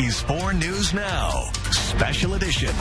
is 4 News Now, Special Edition.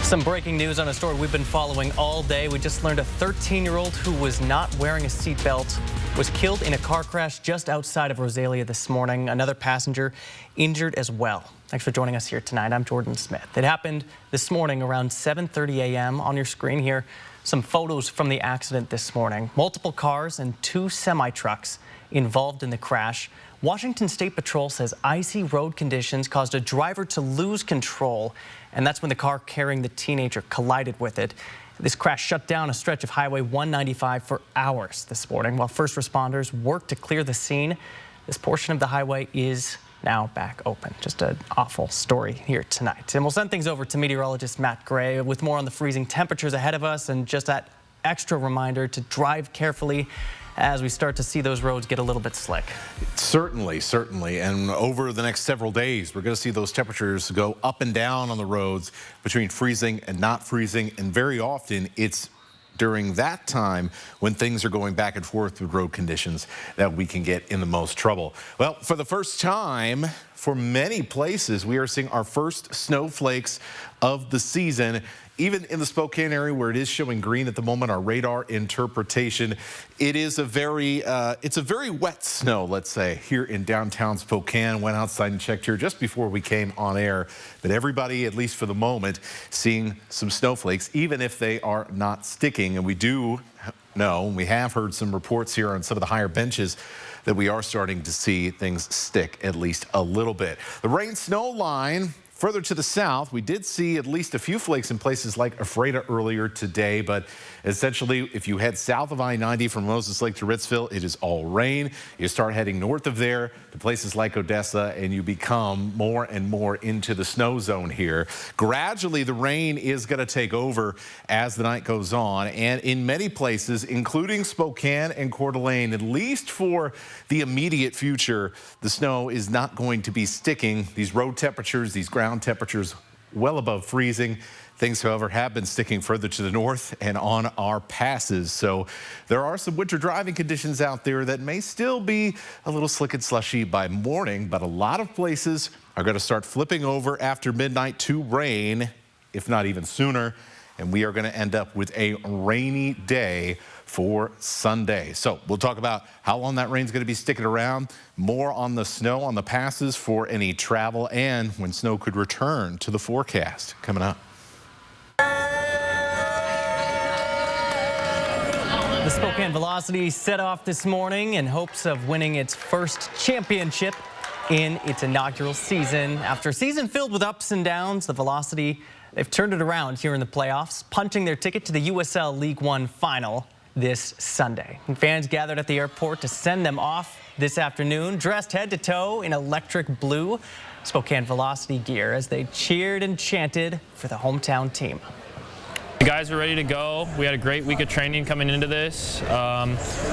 Some breaking news on a story we've been following all day. We just learned a 13-year-old who was not wearing a seatbelt was killed in a car crash just outside of Rosalia this morning. Another passenger injured as well. Thanks for joining us here tonight. I'm Jordan Smith. It happened this morning around 7:30 a.m. On your screen here, some photos from the accident this morning. Multiple cars and 2 semi-trucks involved in the crash. Washington State Patrol says icy road conditions caused a driver to lose control, and that's when the car carrying the teenager collided with it. This crash shut down a stretch of Highway 195 for hours this morning while first responders worked to clear the scene. This portion of the highway is now back open. Just an awful story here tonight. And we'll send things over to meteorologist Matt Gray with more on the freezing temperatures ahead of us and just that extra reminder to drive carefully as we start to see those roads get a little bit slick. Certainly. And over the next several days, we're going to see those temperatures go up and down on the roads between freezing and not freezing. And very often it's during that time when things are going back and forth with road conditions that we can get in the most trouble. Well, for the first time for many places, we are seeing our first snowflakes of the season. Even in the Spokane area where it is showing green at the moment, our radar interpretation, it is it's a very wet snow, let's say, here in downtown Spokane. Went outside and checked here just before we came on air. But everybody, at least for the moment, seeing some snowflakes, even if they are not sticking. And we do know, we have heard some reports here on some of the higher benches that we are starting to see things stick at least a little bit. The rain-snow line. Further to the south, we did see at least a few flakes in places like Ephrata earlier today, but essentially, if you head south of I-90 from Moses Lake to Ritzville, it is all rain. You start heading north of there to places like Odessa, and you become more and more into the snow zone here. Gradually, the rain is going to take over as the night goes on, and in many places, including Spokane and Coeur d'Alene, at least for the immediate future, the snow is not going to be sticking. These road temperatures, these ground temperatures well above freezing. Things, however, have been sticking further to the north and on our passes. So there are some winter driving conditions out there that may still be a little slick and slushy by morning, but a lot of places are going to start flipping over after midnight to rain, if not even sooner. And we are going to end up with a rainy day for Sunday. So we'll talk about how long that rain's going to be sticking around, more on the snow on the passes for any travel, and when snow could return to the forecast coming up. The Spokane Velocity set off this morning in hopes of winning its first championship in its inaugural season. After a season filled with ups and downs, the Velocity, they've turned it around here in the playoffs, punching their ticket to the USL League One final this Sunday. And fans gathered at the airport to send them off this afternoon, dressed head to toe in electric blue Spokane Velocity gear as they cheered and chanted for the hometown team. The guys are ready to go. We had a great week of training coming into this.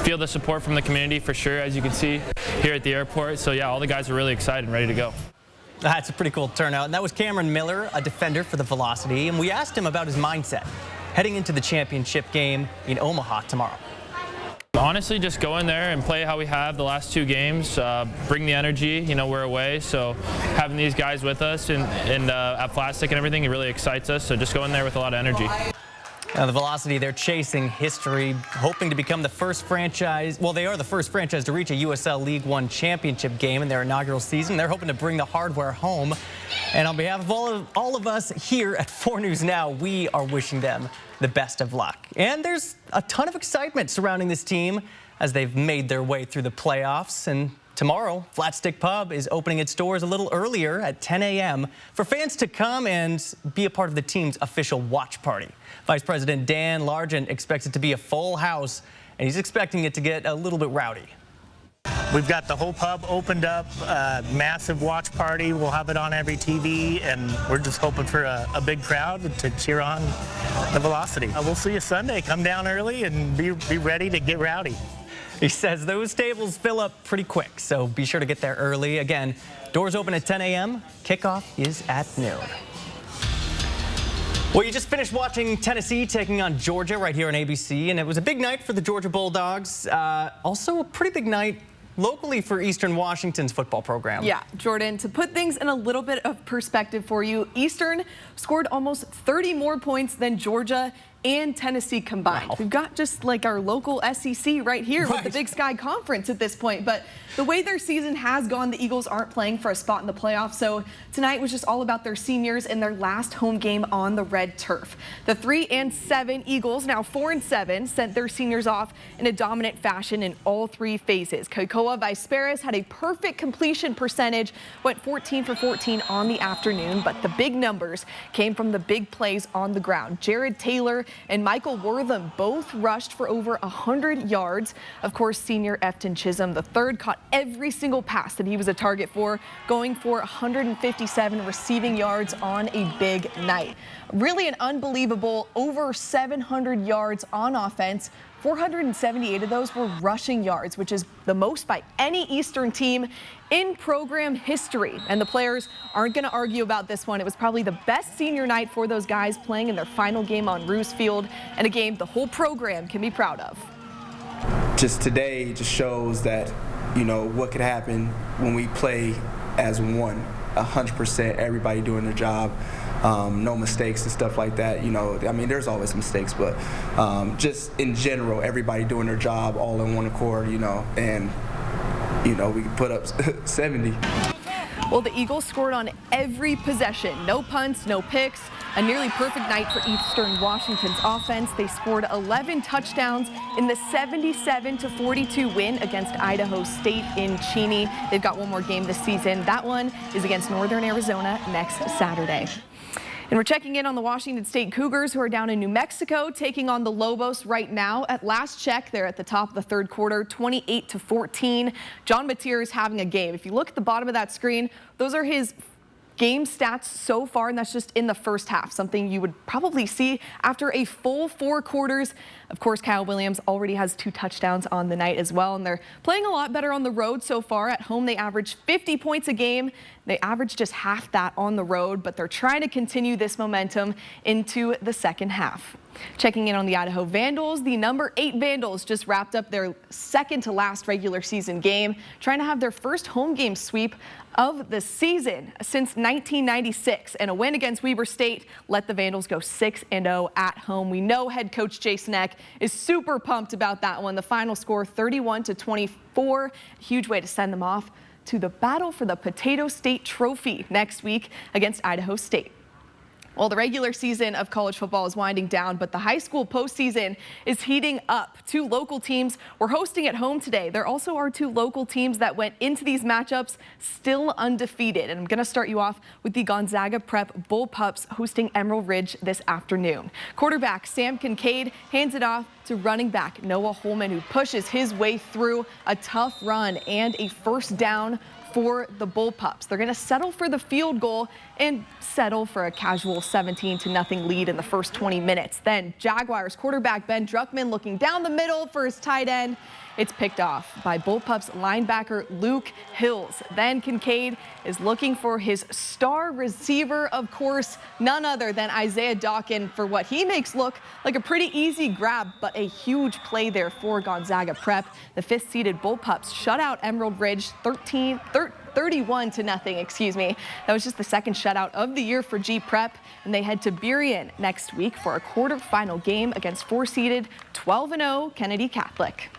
Feel the support from the community for sure, as you can see here at the airport. So yeah, all the guys are really excited and ready to go. That's a pretty cool turnout. And that was Cameron Miller, a defender for the Velocity. And we asked him about his mindset heading into the championship game in Omaha tomorrow. Honestly, just go in there and play how we have the last 2 games. Bring the energy. You know, we're away, so having these guys with us and at Plastic and everything, it really excites us. So just go in there with a lot of energy. Now, the Velocity, they're chasing history, hoping to become the first franchise. Well, they are the first franchise to reach a USL League One championship game in their inaugural season. They're hoping to bring the hardware home. And on behalf of all of us here at 4 News Now, we are wishing them the best of luck. And there's a ton of excitement surrounding this team as they've made their way through the playoffs. And tomorrow, Flat Stick Pub is opening its doors a little earlier at 10 a.m. for fans to come and be a part of the team's official watch party. Vice President Dan Largent expects it to be a full house, and he's expecting it to get a little bit rowdy. We've got the whole pub opened up, massive watch party. We'll have it on every TV, and we're just hoping for a big crowd to cheer on the Velocity. We'll see you Sunday. Come down early and be ready to get rowdy. He says those tables fill up pretty quick, so be sure to get there early. Again, doors open at 10 a.m. Kickoff is at noon. Well, you just finished watching Tennessee taking on Georgia right here on ABC, and it was a big night for the Georgia Bulldogs. Also a pretty big night locally for Eastern Washington's football program. Yeah, Jordan, to put things in a little bit of perspective for you, Eastern scored almost 30 more points than Georgia and Tennessee combined. Wow. We've got just like our local SEC right here with the Big Sky Conference at this point. But the way their season has gone, the Eagles aren't playing for a spot in the playoffs. So tonight was just all about their seniors and their last home game on the red turf. The 3-7 Eagles, now 4-7, sent their seniors off in a dominant fashion in all three phases. Keikoa Visperas had a perfect completion percentage, went 14 for 14 on the afternoon, but the big numbers came from the big plays on the ground. Jared Taylor and Michael Wortham both rushed for over 100 yards. Of course, senior Efton Chisholm III caught every single pass that he was a target for, going for 157 receiving yards on a big night. Really an unbelievable over 700 yards on offense. 478 of those were rushing yards, which is the most by any Eastern team in program history. And the players aren't going to argue about this one. It was probably the best senior night for those guys playing in their final game on Roos Field, and a game the whole program can be proud of. Just today just shows that, you know, what could happen when we play as one, 100%, everybody doing their job. No mistakes and stuff like that. You know, I mean, there's always mistakes, but just in general, everybody doing their job all in one accord, you know, and, you know, we can put up 70. Well, the Eagles scored on every possession. No punts, no picks. A nearly perfect night for Eastern Washington's offense. They scored 11 touchdowns in the 77-42 win against Idaho State in Cheney. They've got one more game this season. That one is against Northern Arizona next Saturday. And we're checking in on the Washington State Cougars, who are down in New Mexico, taking on the Lobos right now. At last check, they're at the top of the third quarter, 28-14. John Mateer is having a game. If you look at the bottom of that screen, those are his game stats so far, and that's just in the first half, something you would probably see after a full 4 quarters. Of course, Kyle Williams already has 2 touchdowns on the night as well, and they're playing a lot better on the road so far. At home, they average 50 points a game. They average just half that on the road, but they're trying to continue this momentum into the second half. Checking in on the Idaho Vandals, the number 8 Vandals just wrapped up their second to last regular season game, trying to have their first home game sweep of the season since 1996, and a win against Weber State let the Vandals go 6-0 at home. We know head coach Jason Eck is super pumped about that one. The final score 31-24, a huge way to send them off to the battle for the Potato State Trophy next week against Idaho State. Well, the regular season of college football is winding down, but the high school postseason is heating up. 2 local teams were hosting at home today. There also are 2 local teams that went into these matchups still undefeated. And I'm going to start you off with the Gonzaga Prep Bullpups hosting Emerald Ridge this afternoon. Quarterback Sam Kincaid hands it off to running back Noah Holman, who pushes his way through a tough run and a first down for the Bullpups. They're going to settle for the field goal and settle for a casual 17-0 lead in the first 20 minutes. Then Jaguars quarterback Ben Druckman looking down the middle for his tight end. It's picked off by Bullpups linebacker Luke Hills. Then Kincaid is looking for his star receiver, of course, none other than Isaiah Dawkin, for what he makes look like a pretty easy grab, but a huge play there for Gonzaga Prep. The 5th-seeded Bullpups shut out Emerald Ridge 31-0, excuse me. That was just the second shutout of the year for G Prep, and they head to Burien next week for a quarterfinal game against 4-seeded 12-0 Kennedy Catholic.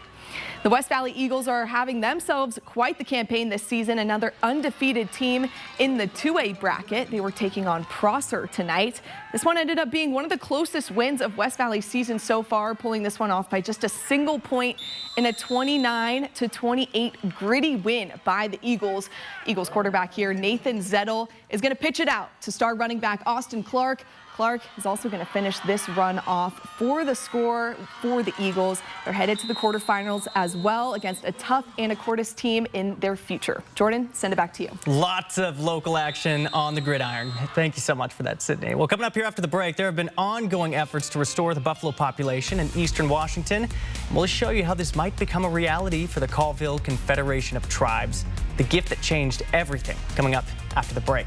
The West Valley Eagles are having themselves quite the campaign this season. Another undefeated team in the 2A bracket. They were taking on Prosser tonight. This one ended up being one of the closest wins of West Valley's season so far, pulling this one off by just a single point in a 29-28 gritty win by the Eagles. Eagles quarterback here, Nathan Zettel, is going to pitch it out to star running back Austin Clark. Clark is also going to finish this run off for the score for the Eagles. They're headed to the quarterfinals as well against a tough Anacortes team in their future. Jordan, send it back to you. Lots of local action on the gridiron. Thank you so much for that, Sydney. Well, coming up here after the break, there have been ongoing efforts to restore the buffalo population in eastern Washington. We'll show you how this might become a reality for the Colville Confederation of Tribes. The gift that changed everything, coming up after the break.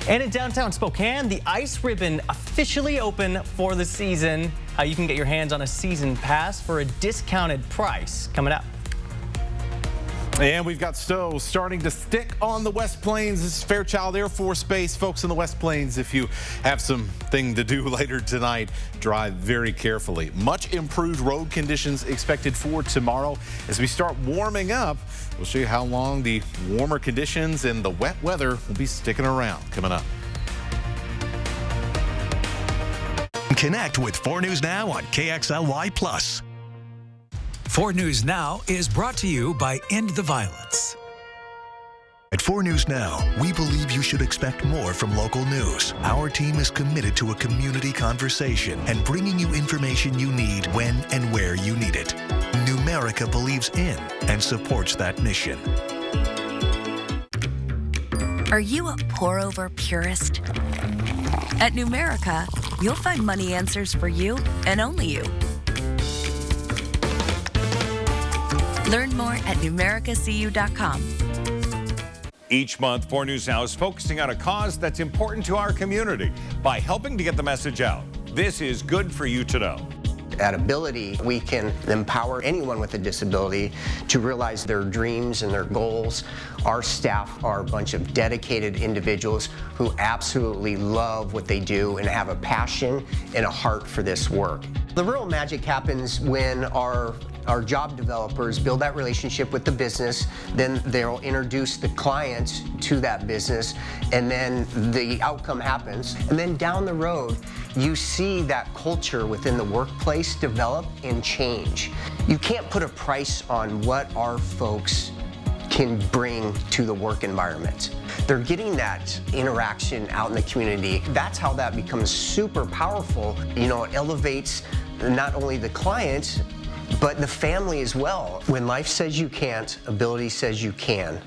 And in downtown Spokane, the ice ribbon officially open for the season. You can get your hands on a season pass for a discounted price. Coming up. And we've got snow starting to stick on the West Plains. This is Fairchild Air Force Base. Folks in the West Plains, if you have something to do later tonight, drive very carefully. Much improved road conditions expected for tomorrow. As we start warming up, we'll show you how long the warmer conditions and the wet weather will be sticking around. Coming up. Connect with 4 News Now on KXLY+. 4 News Now is brought to you by End the Violence. At 4 News Now, we believe you should expect more from local news. Our team is committed to a community conversation and bringing you information you need when and where you need it. Numerica believes in and supports that mission. Are you a pour-over purist? At Numerica, you'll find money answers for you and only you. Learn more at numericacu.com. Each month, 4 News Now is focusing on a cause that's important to our community by helping to get the message out. This is good for you to know. At Ability, we can empower anyone with a disability to realize their dreams and their goals. Our staff are a bunch of dedicated individuals who absolutely love what they do and have a passion and a heart for this work. The real magic happens when our job developers build that relationship with the business, then they'll introduce the client to that business, and then the outcome happens. And then down the road, you see that culture within the workplace develop and change. You can't put a price on what our folks can bring to the work environment. They're getting that interaction out in the community. That's how that becomes super powerful. You know, it elevates not only the client, but the family as well. When life says you can't, Ability says you can.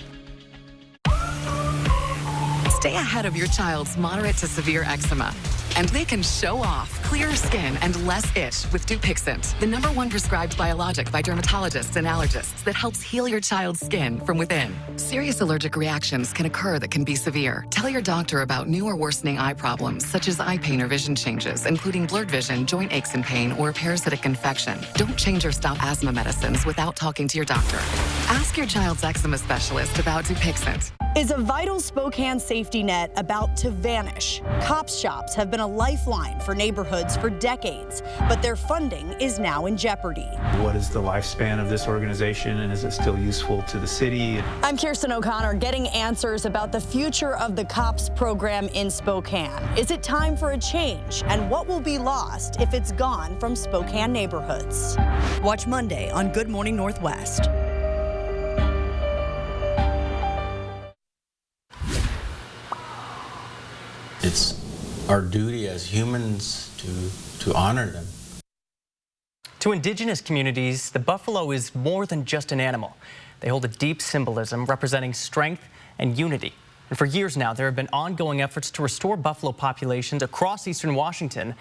Stay ahead of your child's moderate to severe eczema. And they can show off clearer skin and less itch with Dupixent, the #1 prescribed biologic by dermatologists and allergists that helps heal your child's skin from within. Serious allergic reactions can occur that can be severe. Tell your doctor about new or worsening eye problems, such as eye pain or vision changes, including blurred vision, joint aches and pain, or a parasitic infection. Don't change or stop asthma medicines without talking to your doctor. Ask your child's eczema specialist about Dupixent. Is a vital Spokane safety net about to vanish? Cops shops have been a lifeline for neighborhoods for decades, but their funding is now in jeopardy. What is the lifespan of this organization, and is it still useful to the city? I'm Kirsten O'Connor, getting answers about the future of the COPS program in Spokane. Is it time for a change? And what will be lost if it's gone from Spokane neighborhoods? Watch Monday on Good Morning Northwest. It's our duty as humans to honor them. To Indigenous communities, the buffalo is more than just an animal. They hold a deep symbolism representing strength and unity. And for years now, there have been ongoing efforts to restore buffalo populations across eastern Washington.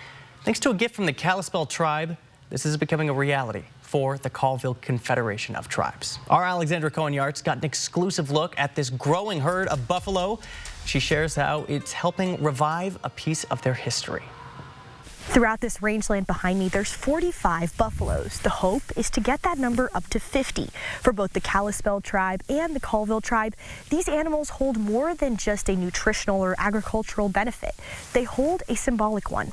Thanks to a gift from the Kalispel tribe, this is becoming a reality for the Colville Confederation of Tribes. Our Alexandra Cohen-Yart's got an exclusive look at this growing herd of buffalo. She shares how it's helping revive a piece of their history. Throughout this rangeland behind me, there's 45 buffaloes. The hope is to get that number up to 50. For both the Kalispel tribe and the Colville tribe, these animals hold more than just a nutritional or agricultural benefit. They hold a symbolic one.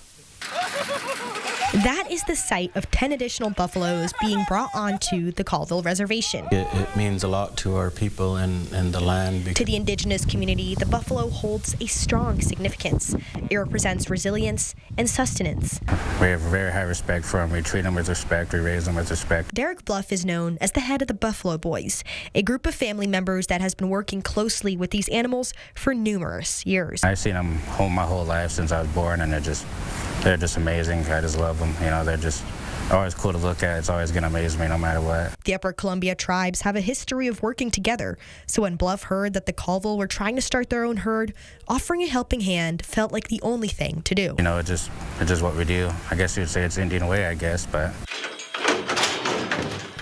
That is the site of 10 additional buffaloes being brought onto the Colville Reservation. It means a lot to our people and the land. To the Indigenous community, the buffalo holds a strong significance. It represents resilience and sustenance. We have very high respect for them. We treat them with respect. We raise them with respect. Derek Bluff is known as the head of the Buffalo Boys, a group of family members that has been working closely with these animals for numerous years. I've seen them my whole life since I was born, and they're just amazing. I just love them. You know, they're just always cool to look at. It's always going to amaze me no matter what. The Upper Columbia tribes have a history of working together. So when Bluff heard that the Colville were trying to start their own herd, offering a helping hand felt like the only thing to do. You know, it's just what we do. I guess you'd say it's Indian way, I guess, but...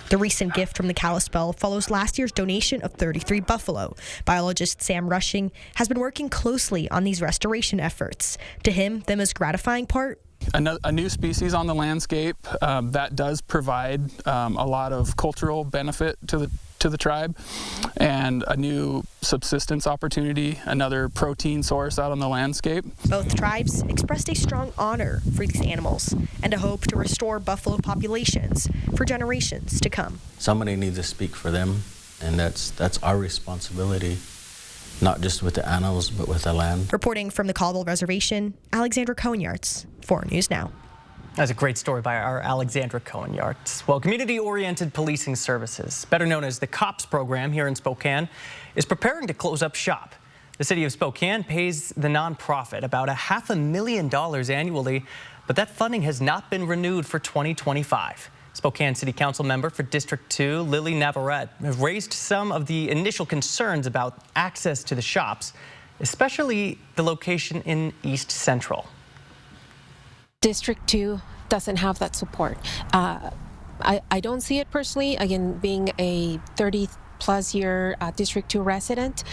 The recent gift from the Kalispel follows last year's donation of 33 buffalo. Biologist Sam Rushing has been working closely on these restoration efforts. To him, the most gratifying part? A new species on the landscape that does provide a lot of cultural benefit to to the tribe, and a new subsistence opportunity, another protein source out on the landscape. Both tribes expressed a strong honor for these animals and a hope to restore buffalo populations for generations to come. Somebody needs to speak for them, and that's our responsibility, not just with the animals, but with the land. Reporting from the Colville Reservation, Alexandra Cohen-Yards, 4 News Now. That's a great story by our Alexandra Cohen-Yards. Well, Community-Oriented Policing Services, better known as the COPS program here in Spokane, is preparing to close up shop. The city of Spokane pays the nonprofit about $500,000 annually, but that funding has not been renewed for 2025. Spokane City Council member for District 2, Lily Navarrete, has raised some of the initial concerns about access to the shops, especially the location in East Central. District 2 doesn't have that support. I don't see it personally, again, being a 30-plus year District 2 resident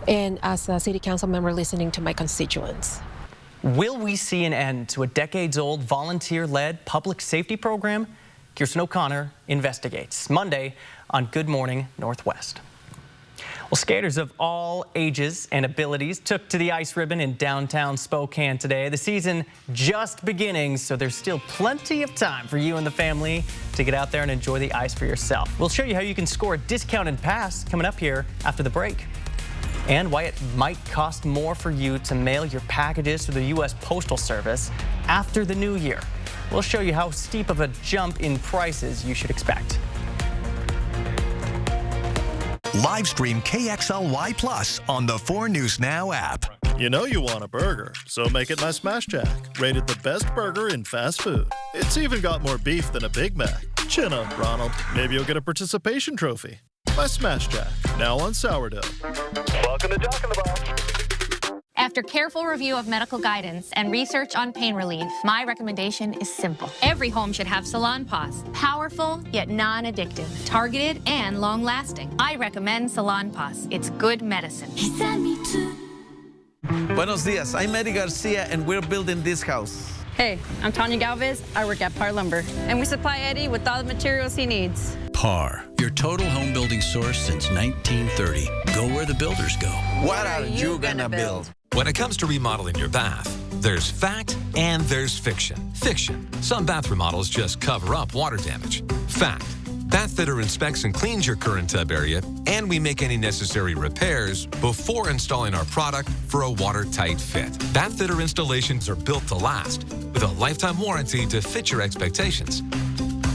and as a city council member listening to my constituents. Will we see an end to a decades-old volunteer-led public safety program? Kirsten O'Connor investigates Monday on Good Morning Northwest. Well, skaters of all ages and abilities took to the ice ribbon in downtown Spokane today. The season just beginning, so there's still plenty of time for you and the family to get out there and enjoy the ice for yourself. We'll show you how you can score a discounted pass coming up here after the break, and why it might cost more for you to mail your packages to the U.S. Postal Service after the new year. We'll show you how steep of a jump in prices you should expect. Live stream KXLY Plus on the 4 News Now app. You know you want a burger, so make it my Smash Jack. Rated the best burger in fast food. It's even got more beef than a Big Mac. Chin up, Ronald. Maybe you'll get a participation trophy. My Smash Jack, now on sourdough. Welcome to Jack in the Box. After careful review of medical guidance and research on pain relief, my recommendation is simple. Every home should have Salon Paws. Powerful, yet non-addictive. Targeted and long-lasting. I recommend Salon Paws. It's good medicine. Buenos dias, I'm Eddie Garcia, and we're building this house. Hey, I'm Tanya Galvez. I work at Par Lumber, and we supply Eddie with all the materials he needs. Par, your total home building source since 1930. Go where the builders go. What are you gonna build? When it comes to remodeling your bath, there's fact and there's fiction. Fiction. Some bath remodels just cover up water damage. Fact. Bathfitter inspects and cleans your current tub area, and we make any necessary repairs before installing our product for a watertight fit. Bathfitter installations are built to last, with a lifetime warranty to fit your expectations.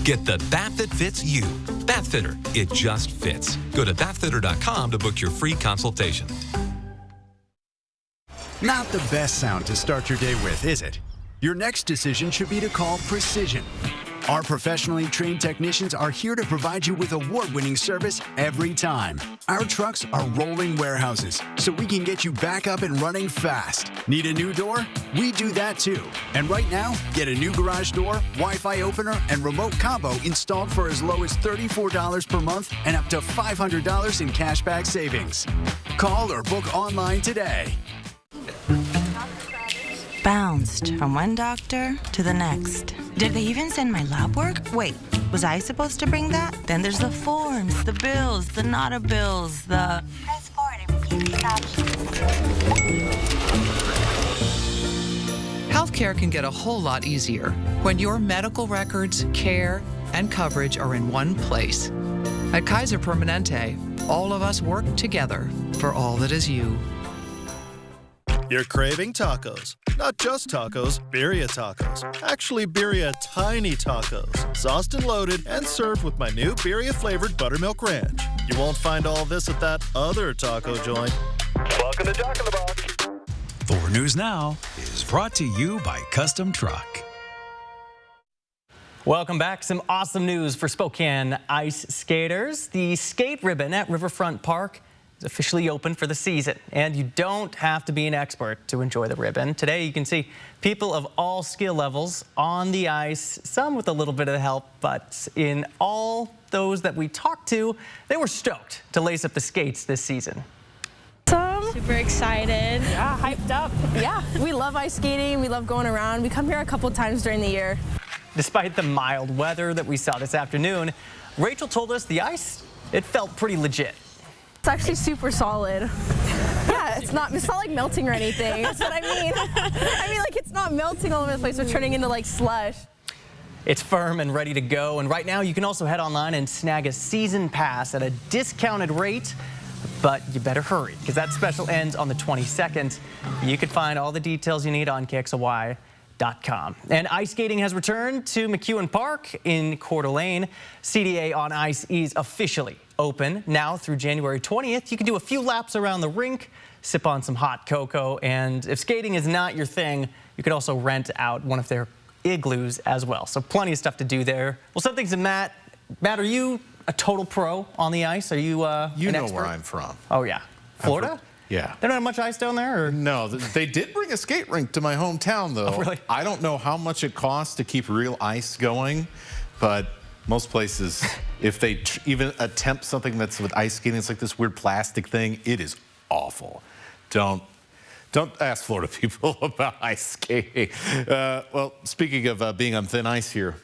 Get the bath that fits you. Bathfitter, it just fits. Go to bathfitter.com to book your free consultation. Not the best sound to start your day with, is it? Your next decision should be to call Precision. Our professionally trained technicians are here to provide you with award-winning service every time. Our trucks are rolling warehouses, so we can get you back up and running fast. Need a new door? We do that too. And right now, get a new garage door, Wi-Fi opener, and remote combo installed for as low as $34 per month and up to $500 in cashback savings. Call or book online today. Bounced from one doctor to the next. Did they even send my lab work? Wait, was I supposed to bring that? Then there's the forms, the bills, the nota bills, the... Press forward and repeat these options. Healthcare can get a whole lot easier when your medical records, care, and coverage are in one place. At Kaiser Permanente, all of us work together for all that is you. You're craving tacos. Not just tacos, birria tacos. Actually, birria tiny tacos. Sauced and loaded and served with my new birria-flavored buttermilk ranch. You won't find all this at that other taco joint. Welcome to Jack in the Box. 4 News Now is brought to you by Custom Truck. Welcome back. Some awesome news for Spokane ice skaters. The skate ribbon at Riverfront Park is officially open for the season, and you don't have to be an expert to enjoy the ribbon. Today you can see people of all skill levels on the ice, some with a little bit of help, but in all those that we talked to, they were stoked to lace up the skates this season. Super excited. Yeah, hyped up. Yeah, we love ice skating. We love going around. We come here a couple times during the year. Despite the mild weather that we saw this afternoon, Rachel told us the ice it felt pretty legit. It's actually super solid. Yeah, it's not like melting or anything. That's what I mean. I mean, like, it's not melting all over the place. We're turning into like slush. It's firm and ready to go. And right now you can also head online and snag a season pass at a discounted rate. But you better hurry because that special ends on the 22nd. You can find all the details you need on KXLY.com. And ice skating has returned to McEwen Park in Coeur d'Alene. CDA on Ice is officially open now through January 20th. You can do a few laps around the rink, sip on some hot cocoa, and if skating is not your thing, you could also rent out one of their igloos as well. So plenty of stuff to do there. Well, some things to Matt. Matt, are you a total pro on the ice? Are you you know expert? where I'm from. Oh, yeah. Florida? Yeah. They don't have much ice down there? Or? No, they did bring a skate rink to my hometown, though. Oh, really? I don't know how much it costs to keep real ice going, but most places, if they even attempt something that's with ice skating, it's like this weird plastic thing. It is awful. Don't ask Florida people about ice skating. Well, speaking of being on thin ice here,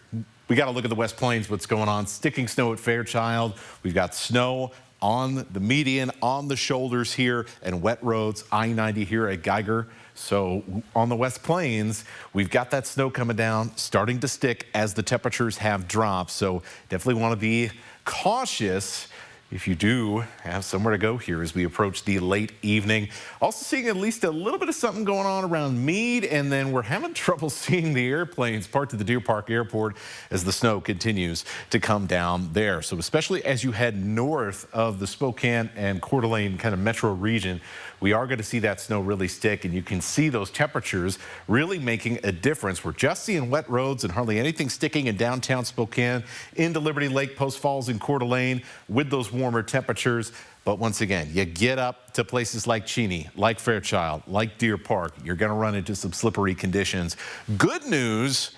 we got to look at the West Plains, what's going on. Sticking snow at Fairchild. We've got snow on the median, on the shoulders here, and wet roads, I-90 here at Geiger. So on the West Plains, we've got that snow coming down, starting to stick as the temperatures have dropped. So definitely want to be cautious if you do have somewhere to go here as we approach the late evening. Also seeing at least a little bit of something going on around Meade, and then we're having trouble seeing the airplanes parked at the Deer Park Airport as the snow continues to come down there. So especially as you head north of the Spokane and Coeur d'Alene kind of metro region, we are going to see that snow really stick, and you can see those temperatures really making a difference. We're just seeing wet roads and hardly anything sticking in downtown Spokane, into Liberty Lake, Post Falls, and Coeur d'Alene with those warmer temperatures. But once again, you get up to places like Cheney, like Fairchild, like Deer Park, you're going to run into some slippery conditions. Good news,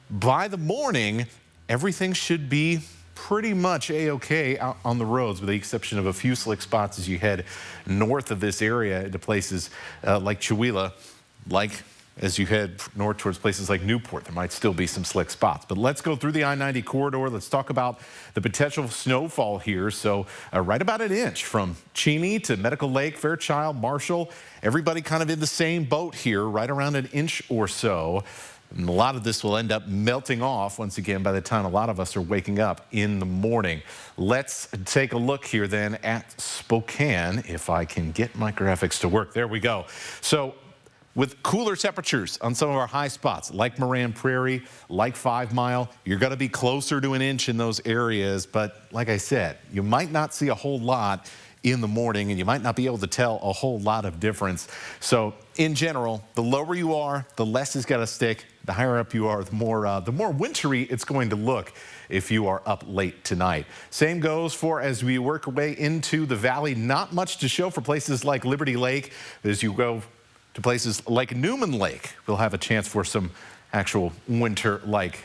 by the morning, everything should be pretty much a-okay out on the roads, with the exception of a few slick spots as you head north of this area into places like Chewelah, like as you head north towards places like Newport. There might still be some slick spots. But let's go through the I-90 corridor. Let's talk about the potential snowfall here. So right about an inch from Cheney to Medical Lake, Fairchild, Marshall, everybody kind of in the same boat here, right around an inch or so. And a lot of this will end up melting off once again by the time a lot of us are waking up in the morning. Let's take a look here then at Spokane, if I can get my graphics to work. There we go. So with cooler temperatures on some of our high spots, like Moran Prairie, like 5 Mile, you're going to be closer to an inch in those areas. But like I said, you might not see a whole lot in the morning, and you might not be able to tell a whole lot of difference. So in general, the lower you are, the less it's going to stick. The higher up you are, the more wintry it's going to look if you are up late tonight. Same goes for as we work our way into the valley. Not much to show for places like Liberty Lake. As you go to places like Newman Lake, we'll have a chance for some actual winter-like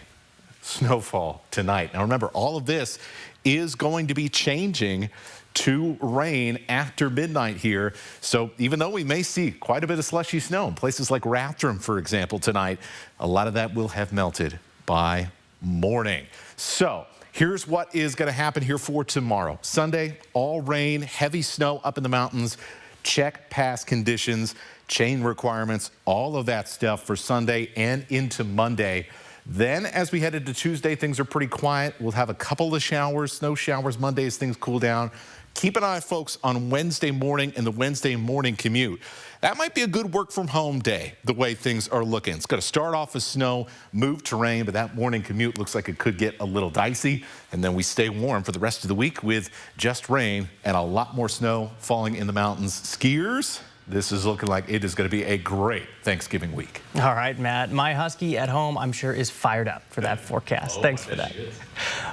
snowfall tonight. Now remember, all of this is going to be changing to rain after midnight here. So even though we may see quite a bit of slushy snow in places like Rathdrum, for example, tonight, a lot of that will have melted by morning. So here's what is going to happen here for tomorrow. Sunday, all rain, heavy snow up in the mountains. Check pass conditions, chain requirements, all of that stuff for Sunday and into Monday. Then as we head into Tuesday, things are pretty quiet. We'll have a couple of showers, snow showers Monday as things cool down. Keep an eye, folks, on Wednesday morning and the Wednesday morning commute. That might be a good work from home day, the way things are looking. It's going to start off with snow, move to rain, but that morning commute looks like it could get a little dicey. And then we stay warm for the rest of the week with just rain and a lot more snow falling in the mountains. Skiers, this is looking like it is going to be a great Thanksgiving week. All right, Matt. My husky at home, I'm sure, is fired up for that forecast. Thanks for that.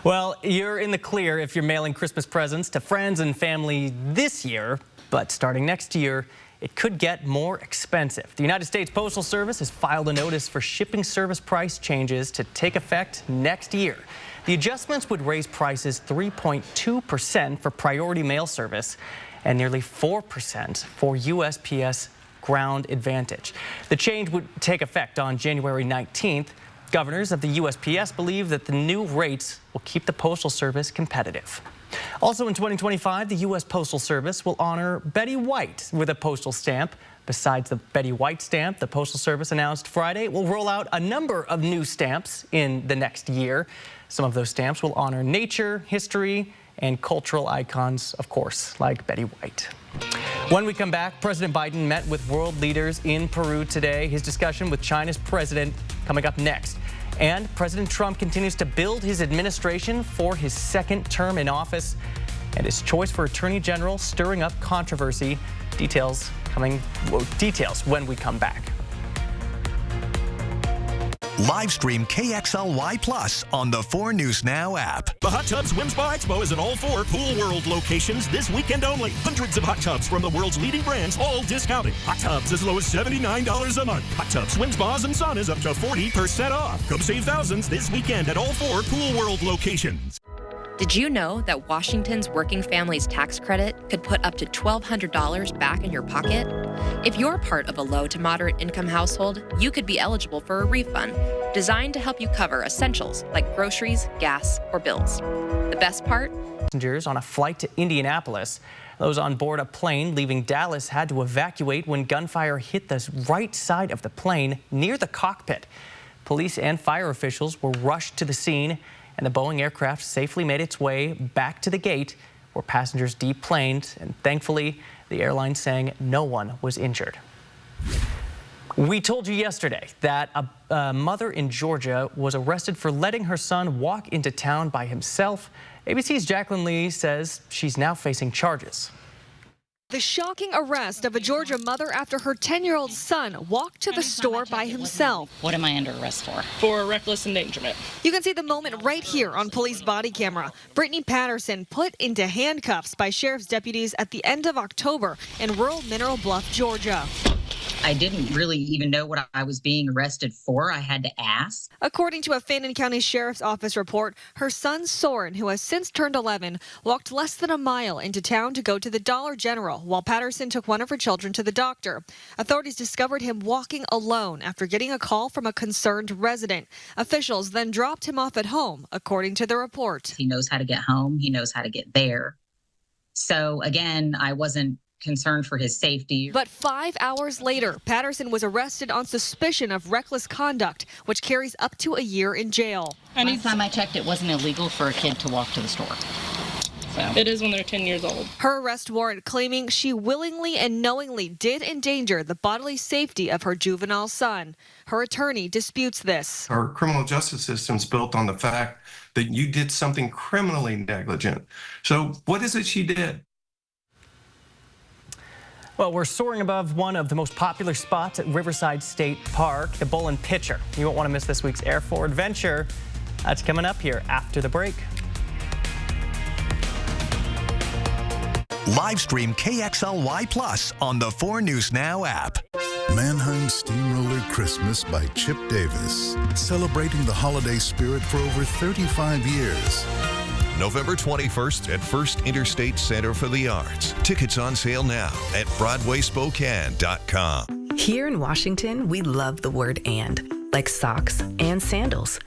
Well, you're in the clear if you're mailing Christmas presents to friends and family this year, but starting next year, it could get more expensive. The United States Postal Service has filed a notice for shipping service price changes to take effect next year. The adjustments would raise prices 3.2% for priority mail service and nearly 4% for USPS Ground Advantage. The change would take effect on January 19th. Governors of the USPS believe that the new rates will keep the Postal Service competitive. Also in 2025, the U.S. Postal Service will honor Betty White with a postal stamp. Besides the Betty White stamp, the Postal Service announced Friday it will roll out a number of new stamps in the next year. Some of those stamps will honor nature, history, and cultural icons, of course, like Betty White. When we come back, President Biden met with world leaders in Peru today. His discussion with China's president coming up next. And President Trump continues to build his administration for his second term in office. And his choice for Attorney General stirring up controversy. Details when we come back. Live stream KXLY Plus on the 4 News Now app. The Hot Tub Swim Spa Expo is at all 4 Pool World locations this weekend only. Hundreds of hot tubs from the world's leading brands, all discounted. Hot tubs as low as $79 a month. Hot tub swim spas and saunas up to 40% off. Come save thousands this weekend at all 4 Pool World locations. Did you know that Washington's Working Families Tax Credit could put up to $1,200 back in your pocket? If you're part of a low to moderate income household, you could be eligible for a refund designed to help you cover essentials like groceries, gas, or bills. The best part? Passengers on a flight to Indianapolis. Those on board a plane leaving Dallas had to evacuate when gunfire hit the right side of the plane near the cockpit. Police and fire officials were rushed to the scene, and the Boeing aircraft safely made its way back to the gate where passengers deplaned, and thankfully the airline saying no one was injured. We told you yesterday that a mother in Georgia was arrested for letting her son walk into town by himself. ABC's Jacqueline Lee says she's now facing charges. The shocking arrest of a Georgia mother after her 10-year-old son walked to the store by himself. What am I under arrest for? For reckless endangerment. You can see the moment right here on police body camera. Brittany Patterson put into handcuffs by sheriff's deputies at the end of October in rural Mineral Bluff, Georgia. I didn't really even know what I was being arrested for. I had to ask. According to a Fannin County Sheriff's Office report, her son Soren, who has since turned 11, walked less than a mile into town to go to the Dollar General while Patterson took one of her children to the doctor. Authorities discovered him walking alone after getting a call from a concerned resident. Officials then dropped him off at home, according to the report. He knows how to get home. He knows how to get there. So again, I wasn't concerned for his safety. But 5 hours later, Patterson was arrested on suspicion of reckless conduct, which carries up to a year in jail. Last time I checked, it wasn't illegal for a kid to walk to the store. So. It is when they're 10 years old. Her arrest warrant claiming she willingly and knowingly did endanger the bodily safety of her juvenile son. Her attorney disputes this. Our criminal justice system is built on the fact that you did something criminally negligent. So what is it she did? Well, we're soaring above one of the most popular spots at Riverside State Park, the Bull and Pitcher. You won't want to miss this week's Air 4 adventure. That's coming up here after the break. Live stream KXLY Plus on the 4 News Now app. Mannheim Steamroller Christmas by Chip Davis, celebrating the holiday spirit for over 35 years. November 21st at First Interstate Center for the Arts. Tickets on sale now at BroadwaySpokane.com. Here in Washington, we love the word and, like socks and sandals,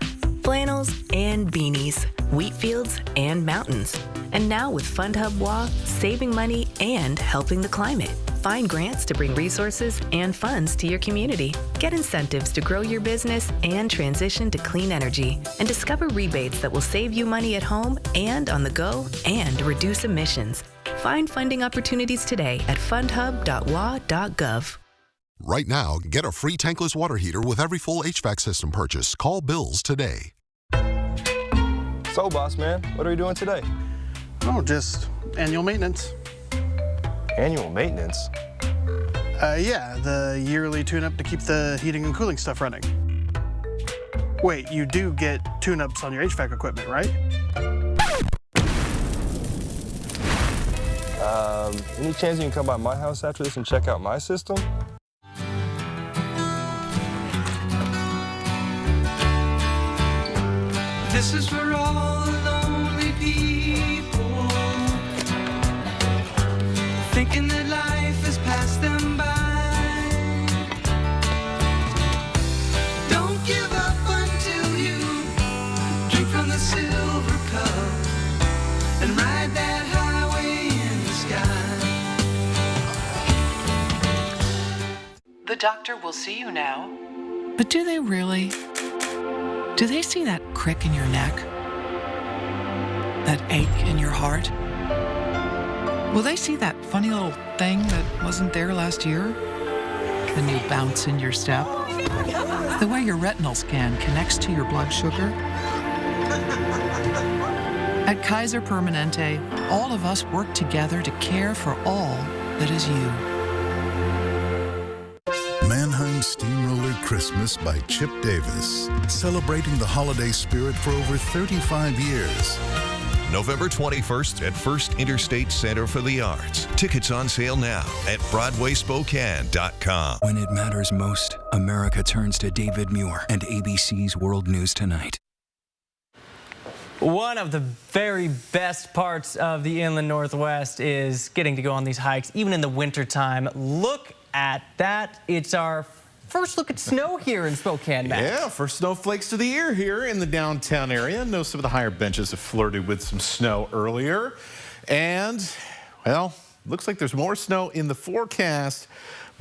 flannels and beanies, wheat fields and mountains. And now with Fund Hub WA, saving money and helping the climate. Find grants to bring resources and funds to your community. Get incentives to grow your business and transition to clean energy. And discover rebates that will save you money at home and on the go and reduce emissions. Find funding opportunities today at fundhub.wa.gov. Right now, get a free tankless water heater with every full HVAC system purchase. Call Bills today. So, boss man, what are we doing today? Oh, just annual maintenance. Annual maintenance? Yeah, the yearly tune-up to keep the heating and cooling stuff running. Wait, you do get tune-ups on your HVAC equipment, right? Any chance you can come by my house after this and check out my system? This is for all the lonely people, thinking that life has passed them by. Don't give up until you drink from the silver cup and ride that doctor will see you now. But do they really? Do they see that crick in your neck? That ache in your heart? Will they see that funny little thing that wasn't there last year? The new bounce in your step? The way your retinal scan connects to your blood sugar? At Kaiser Permanente, all of us work together to care for all that is you. Mannheim Steamroller Christmas by Chip Davis, celebrating the holiday spirit for over 35 years. November 21st at First Interstate Center for the Arts. Tickets on sale now at BroadwaySpokane.com. When it matters most, America turns to David Muir and ABC's World News Tonight. One of the very best parts of the Inland Northwest is getting to go on these hikes, even in the wintertime. Look at that. It's our first look at snow here in Spokane, Matt. Yeah, first snowflakes of the year here in the downtown area. I know some of the higher benches have flirted with some snow earlier. And, well, looks like there's more snow in the forecast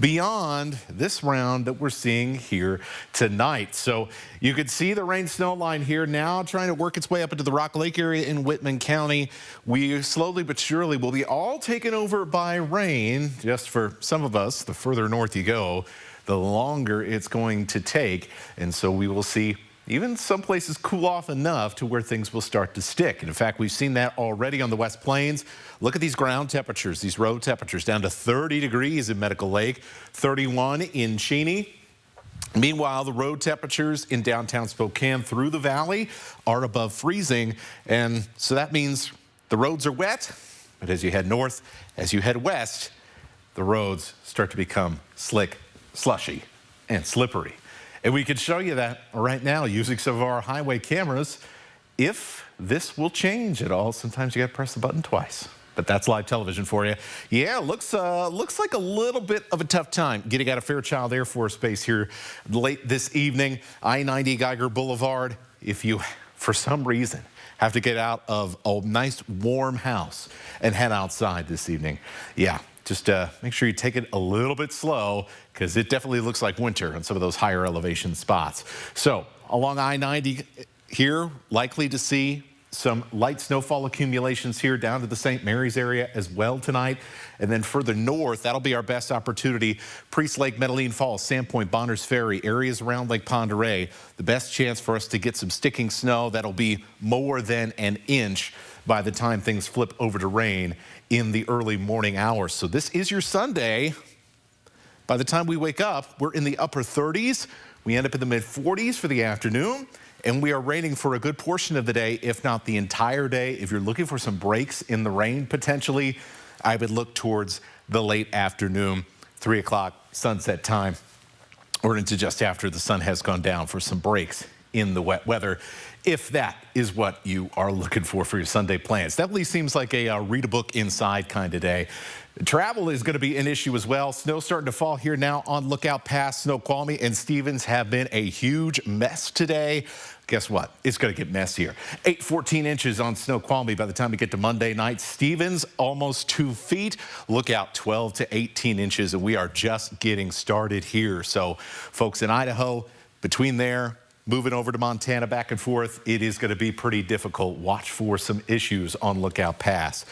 beyond this round that we're seeing here tonight. So you can see the rain snow line here now trying to work its way up into the Rock Lake area in Whitman County. We slowly but surely will be all taken over by rain. Just for some of us, the further north you go, the longer it's going to take. And so we will see even some places cool off enough to where things will start to stick. And in fact, we've seen that already on the West Plains. Look at these ground temperatures, these road temperatures, down to 30 degrees in Medical Lake, 31 in Cheney. Meanwhile, the road temperatures in downtown Spokane through the valley are above freezing. And so that means the roads are wet, but as you head north, as you head west, the roads start to become slick, slushy, and slippery. And we can show you that right now using some of our highway cameras. If this will change at all, sometimes you got to press the button twice. But that's live television for you. Yeah, looks like a little bit of a tough time getting out of Fairchild Air Force Base here late this evening. I-90 Geiger Boulevard. If you, for some reason, have to get out of a nice warm house and head outside this evening, yeah, just make sure you take it a little bit slow because it definitely looks like winter on some of those higher elevation spots. So along I-90 here, likely to see some light snowfall accumulations here down to the St. Mary's area as well tonight. And then further north, that'll be our best opportunity. Priest Lake, Medellin Falls, Sandpoint, Bonners Ferry, areas around Lake Pend Oreille. The best chance for us to get some sticking snow. That'll be more than an inch by the time things flip over to rain in the early morning hours. So this is your Sunday. By the time we wake up, we're in the upper 30s. We end up in the mid 40s for the afternoon. And we are raining for a good portion of the day, if not the entire day. If you're looking for some breaks in the rain, potentially, I would look towards the late afternoon, 3 o'clock sunset time, or into just after the sun has gone down for some breaks in the wet weather, if that is what you are looking for your Sunday plans. Definitely seems like a read a book inside kind of day. Travel is going to be an issue as well. Snow starting to fall here now on Lookout Pass. Snoqualmie and Stevens have been a huge mess today. Guess what? It's going to get messier. 14 inches on Snoqualmie by the time we get to Monday night. Stevens, almost 2 feet. Lookout 12 to 18 inches, and we are just getting started here. So, folks in Idaho, between there, moving over to Montana, back and forth, it is going to be pretty difficult. Watch for some issues on Lookout Pass.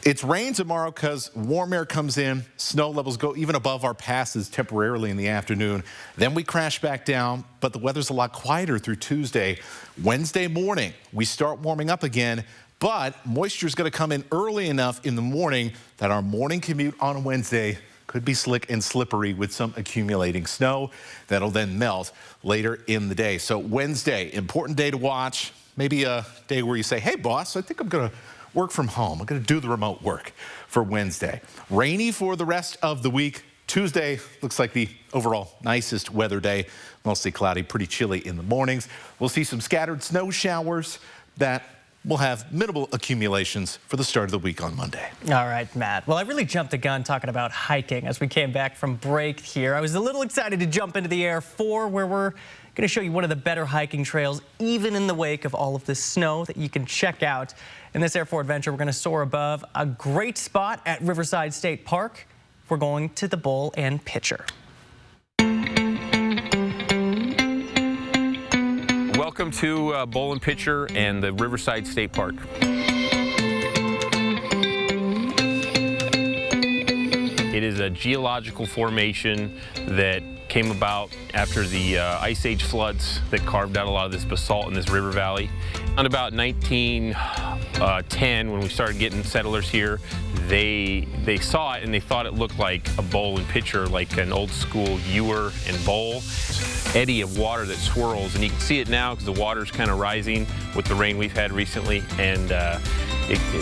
It's rain tomorrow because warm air comes in. Snow levels go even above our passes temporarily in the afternoon. Then we crash back down, but the weather's a lot quieter through Tuesday. Wednesday morning, we start warming up again, but moisture is going to come in early enough in the morning that our morning commute on Wednesday could be slick and slippery with some accumulating snow that'll then melt later in the day. So Wednesday, important day to watch. Maybe a day where you say, hey, boss, I think I'm going to work from home. I'm going to do the remote work for Wednesday. Rainy for the rest of the week. Tuesday looks like the overall nicest weather day. Mostly cloudy, pretty chilly in the mornings. We'll see some scattered snow showers that will have minimal accumulations for the start of the week on Monday. All right, Matt. Well, I really jumped the gun talking about hiking as we came back from break here. I was a little excited to jump into the Air 4 where we're going to show you one of the better hiking trails, even in the wake of all of this snow, that you can check out. In this Air 4 adventure, we're going to soar above a great spot at Riverside State Park. We're going to the Bull and Pitcher. Welcome to Bowl and Pitcher and the Riverside State Park. It is a geological formation that came about after the Ice Age floods that carved out a lot of this basalt in this river valley. In about 1910, when we started getting settlers here, they saw it and they thought it looked like a bowl and pitcher, like an old school ewer and bowl. Eddy of water that swirls, and you can see it now because the water's kind of rising with the rain we've had recently, and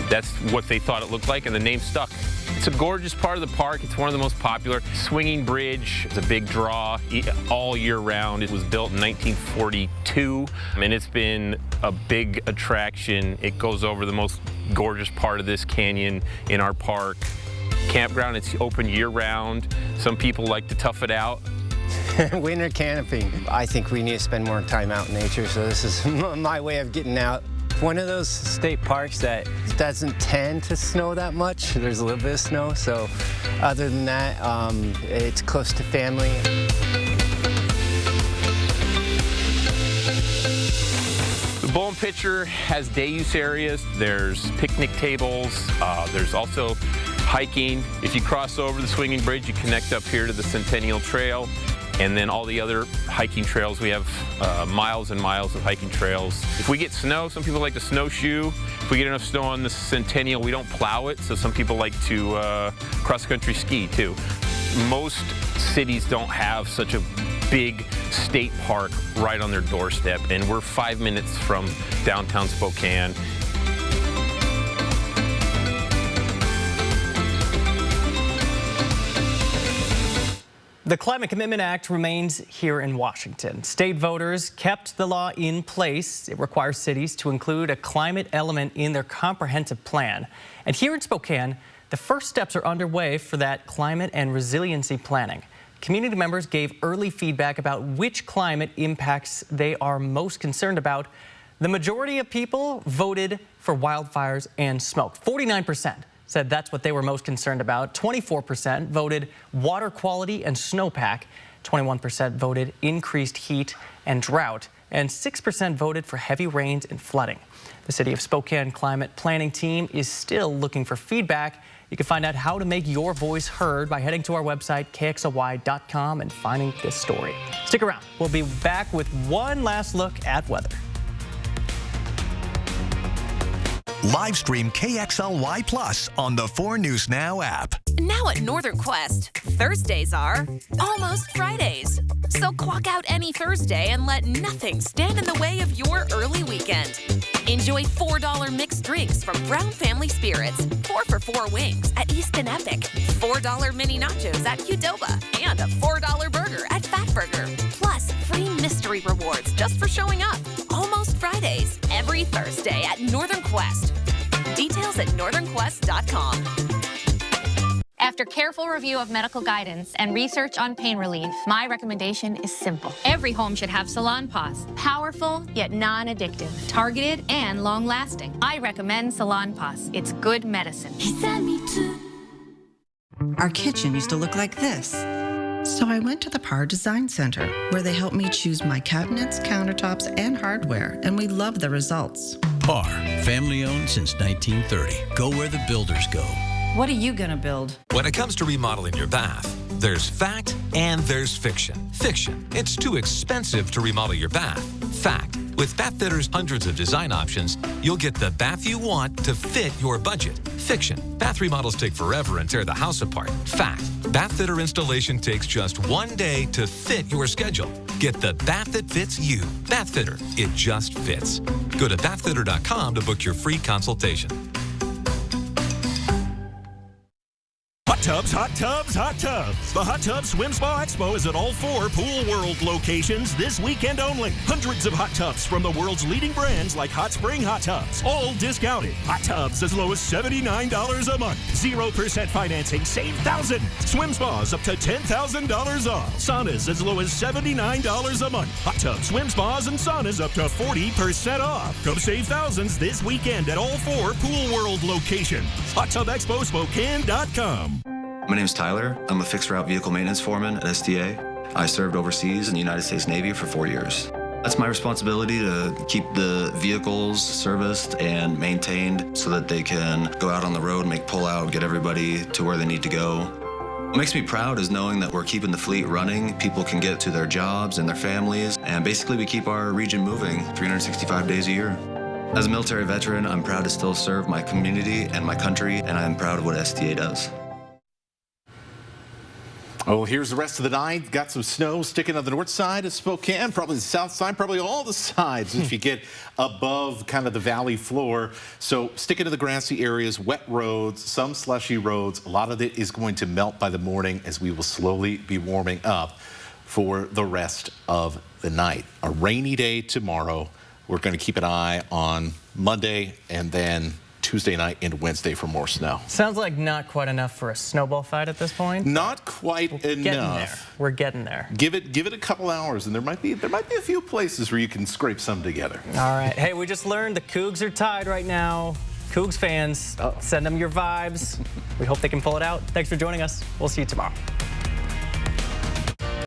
that's what they thought it looked like, and the name stuck. It's a gorgeous part of the park. It's one of the most popular. Swinging Bridge is a big draw all year round. It was built in 1942, and it's been a big attraction. It goes over the most gorgeous part of this canyon in our park. Campground, it's open year round. Some people like to tough it out. Winter camping. I think we need to spend more time out in nature, so this is my way of getting out. One of those state parks that doesn't tend to snow that much. There's a little bit of snow, so other than that, it's close to family. The Bowl and Pitcher has day use areas. There's picnic tables. There's also hiking. If you cross over the Swinging Bridge, you connect up here to the Centennial Trail. And then all the other hiking trails. We have miles and miles of hiking trails. If we get snow, some people like to snowshoe. If we get enough snow on the Centennial, we don't plow it, so some people like to cross-country ski too. Most cities don't have such a big state park right on their doorstep, and we're 5 minutes from downtown Spokane. The Climate Commitment Act remains here in Washington. State voters kept the law in place. It requires cities to include a climate element in their comprehensive plan. And here in Spokane, the first steps are underway for that climate and resiliency planning. Community members gave early feedback about which climate impacts they are most concerned about. The majority of people voted for wildfires and smoke. 49% said that's what they were most concerned about. 24% voted water quality and snowpack. 21% voted increased heat and drought. And 6% voted for heavy rains and flooding. The City of Spokane Climate Planning Team is still looking for feedback. You can find out how to make your voice heard by heading to our website, kxly.com, and finding this story. Stick around. We'll be back with one last look at weather. Live stream KXLY Plus on the 4 News Now app. Now at Northern Quest, Thursdays are almost Fridays. So clock out any Thursday and let nothing stand in the way of your early weekend. Enjoy $4 mixed drinks from Brown Family Spirits, 4 for $4 wings at Easton Epic, $4 mini nachos at Qdoba, and a $4 burger at Fat Burger. Plus, free mystery rewards just for showing up. Almost Fridays, every Thursday at Northern Quest. Details at northernquest.com. After careful review of medical guidance and research on pain relief, my recommendation is simple. Every home should have Salon-Pause. Powerful, yet non-addictive. Targeted and long-lasting. I recommend Salon-Pause. It's good medicine. Our kitchen used to look like this. So I went to the Par Design Center, where they helped me choose my cabinets, countertops, and hardware, and we love the results. Par, family owned since 1930. Go where the builders go. What are you gonna build? When it comes to remodeling your bath, there's fact and there's fiction. Fiction, it's too expensive to remodel your bath. Fact, with Bathfitter's hundreds of design options, you'll get the bath you want to fit your budget. Fiction, bath remodels take forever and tear the house apart. Fact, Bathfitter installation takes just 1 day to fit your schedule. Get the bath that fits you. Bathfitter, it just fits. Go to bathfitter.com to book your free consultation. Hot tubs, hot tubs, hot tubs. The Hot Tub Swim Spa Expo is at all 4 Pool World locations this weekend only. Hundreds of hot tubs from the world's leading brands like Hot Spring Hot Tubs, all discounted. Hot tubs as low as $79 a month. 0% financing, save thousands. Swim spas up to $10,000 off. Saunas as low as $79 a month. Hot tubs, swim spas, and saunas up to 40% off. Come save thousands this weekend at all 4 Pool World locations. HotTubExpoSpokane.com. My name is Tyler. I'm a fixed route vehicle maintenance foreman at STA. I served overseas in the United States Navy for 4 years. It's my responsibility to keep the vehicles serviced and maintained so that they can go out on the road, make pull-out, get everybody to where they need to go. What makes me proud is knowing that we're keeping the fleet running, people can get to their jobs and their families, and basically we keep our region moving 365 days a year. As a military veteran, I'm proud to still serve my community and my country, and I'm proud of what STA does. Oh, here's the rest of the night. Got some snow sticking on the north side of Spokane, probably the south side, probably all the sides if you get above kind of the valley floor. So sticking to the grassy areas, wet roads, some slushy roads. A lot of it is going to melt by the morning as we will slowly be warming up for the rest of the night. A rainy day tomorrow. We're going to keep an eye on Monday and then Tuesday night into Wednesday for more snow. Sounds like not quite enough for a snowball fight at this point. Not quite enough. We're getting there. Give it a couple hours, and there might be a few places where you can scrape some together. All right. Hey, we just learned the Cougs are tied right now. Cougs fans, send them your vibes. We hope they can pull it out. Thanks for joining us. We'll see you tomorrow.